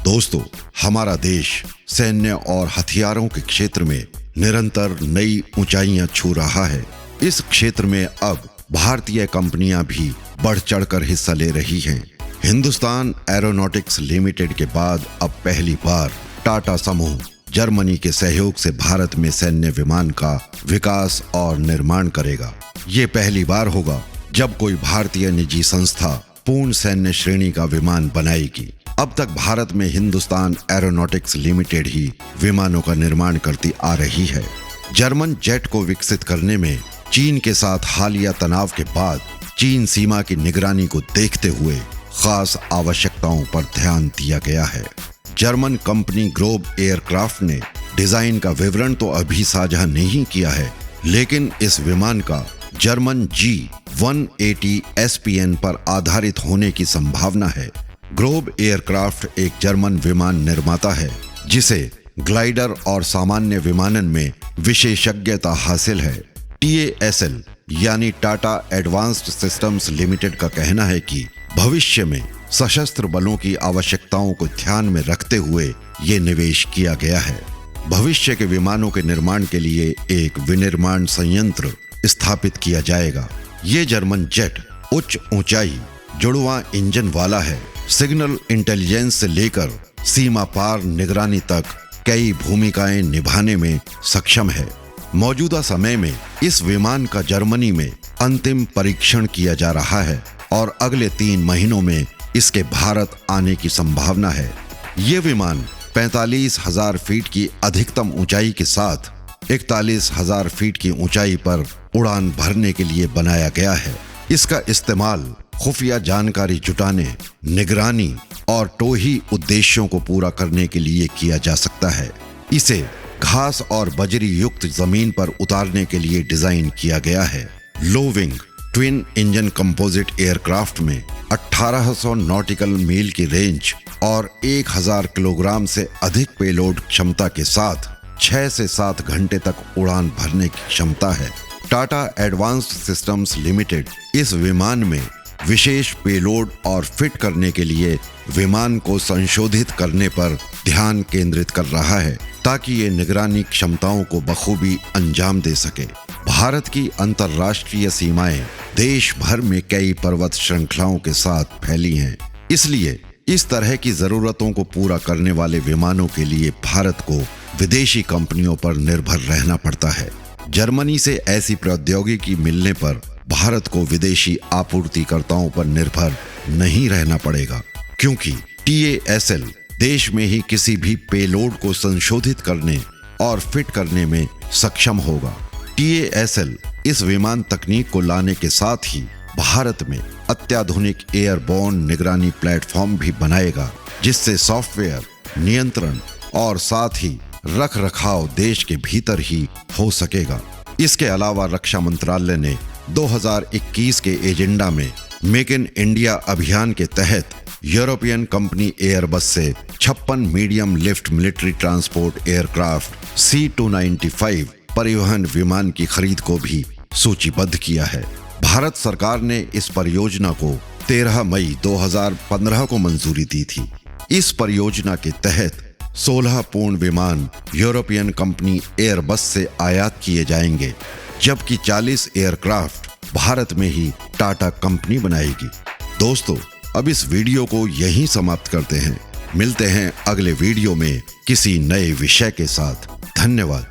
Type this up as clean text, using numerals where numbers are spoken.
दोस्तों, हमारा देश सैन्य और हथियारों के क्षेत्र में निरंतर नई ऊंचाइयां छू रहा है। इस क्षेत्र में अब भारतीय कंपनियां भी बढ़ चढ़कर हिस्सा ले रही हैं। हिंदुस्तान एरोनॉटिक्स लिमिटेड के बाद अब पहली बार टाटा समूह जर्मनी के सहयोग से भारत में सैन्य विमान का विकास और निर्माण करेगा। ये पहली बार होगा जब कोई भारतीय निजी संस्था पूर्ण सैन्य श्रेणी का विमान बनाएगी। अब तक भारत में हिंदुस्तान एरोनॉटिक्स लिमिटेड ही विमानों का निर्माण करती आ रही है। जर्मन जेट को विकसित करने में चीन के साथ हालिया तनाव के बाद चीन सीमा की निगरानी को देखते हुए खास आवश्यकताओं पर ध्यान दिया गया है। जर्मन कंपनी ग्लोब एयरक्राफ्ट ने डिजाइन का विवरण तो अभी साझा नहीं किया है, लेकिन इस विमान का जर्मन G180 SPN पर आधारित होने की संभावना है। ग्लोब एयरक्राफ्ट एक जर्मन विमान निर्माता है जिसे ग्लाइडर और सामान्य विमानन में विशेषज्ञता हासिल है। TASL यानी टाटा एडवांस्ड सिस्टम्स लिमिटेड का कहना है कि भविष्य में सशस्त्र बलों की आवश्यकताओं को ध्यान में रखते हुए ये निवेश किया गया है। भविष्य के विमानों के निर्माण के लिए एक विनिर्माण संयंत्र स्थापित किया जाएगा। ये जर्मन जेट उच्च ऊंचाई, जुड़वां इंजन वाला है। सिग्नल इंटेलिजेंस से लेकर सीमा पार निगरानी तक कई भूमिकाएं निभाने में सक्षम है। मौजूदा समय में इस विमान का जर्मनी में अंतिम परीक्षण किया जा रहा है और अगले 3 महीनों में इसके भारत आने की संभावना है। ये विमान 45,000 फीट की अधिकतम ऊंचाई के साथ 41,000 फीट की ऊंचाई पर उड़ान भरने के लिए बनाया गया है। इसका इस्तेमाल खुफिया जानकारी जुटाने, निगरानी और टोही उद्देश्यों को पूरा करने के लिए किया जा सकता है। इसे घास और बजरी युक्त जमीन पर उतारने के लिए डिजाइन किया गया है। Low wing twin engine composite aircraft में 1800 नॉटिकल मील की रेंज और 1000 किलोग्राम से अधिक पेलोड क्षमता के साथ 6 से 7 घंटे तक उड़ान भरने की क्षमता है। टाटा एडवांस्ड सिस्टम्स लिमिटेड इस विमान में विशेष पेलोड और फिट करने के लिए विमान को संशोधित करने पर ध्यान केंद्रित कर रहा है ताकि ये निगरानी क्षमताओं को बखूबी अंजाम दे सके। भारत की अंतर्राष्ट्रीय सीमाएं देश भर में कई पर्वत श्रृंखलाओं के साथ फैली हैं। इसलिए इस तरह की जरूरतों को पूरा करने वाले विमानों के लिए भारत को विदेशी कंपनियों पर निर्भर रहना पड़ता है। जर्मनी से ऐसी प्रौद्योगिकी मिलने पर भारत को विदेशी आपूर्तिकर्ताओं पर निर्भर नहीं रहना पड़ेगा, क्योंकि TASL देश में ही किसी भी पेलोड को संशोधित करने और फिट करने में सक्षम होगा। TASL इस विमान तकनीक को लाने के साथ ही भारत में अत्याधुनिक एयरबोर्न निगरानी प्लेटफॉर्म भी बनाएगा, जिससे सॉफ्टवेयर नियंत्रण और साथ ही रख रखाव देश के भीतर ही हो सकेगा। इसके अलावा रक्षा मंत्रालय ने 2021 के एजेंडा में मेक इन इंडिया अभियान के तहत यूरोपियन कंपनी एयरबस से 56 medium lift military transport aircraft C295 परिवहन विमान की खरीद को भी सूचीबद्ध किया है। भारत सरकार ने इस परियोजना को 13 मई 2015 को मंजूरी दी थी। इस परियोजना के तहत 16 पूर्ण विमान यूरोपियन कंपनी एयरबस से आयात किए जाएंगे, जबकि 40 एयरक्राफ्ट भारत में ही टाटा कंपनी बनाएगी। दोस्तों, अब इस वीडियो को यहीं समाप्त करते हैं। मिलते हैं अगले वीडियो में किसी नए विषय के साथ। धन्यवाद।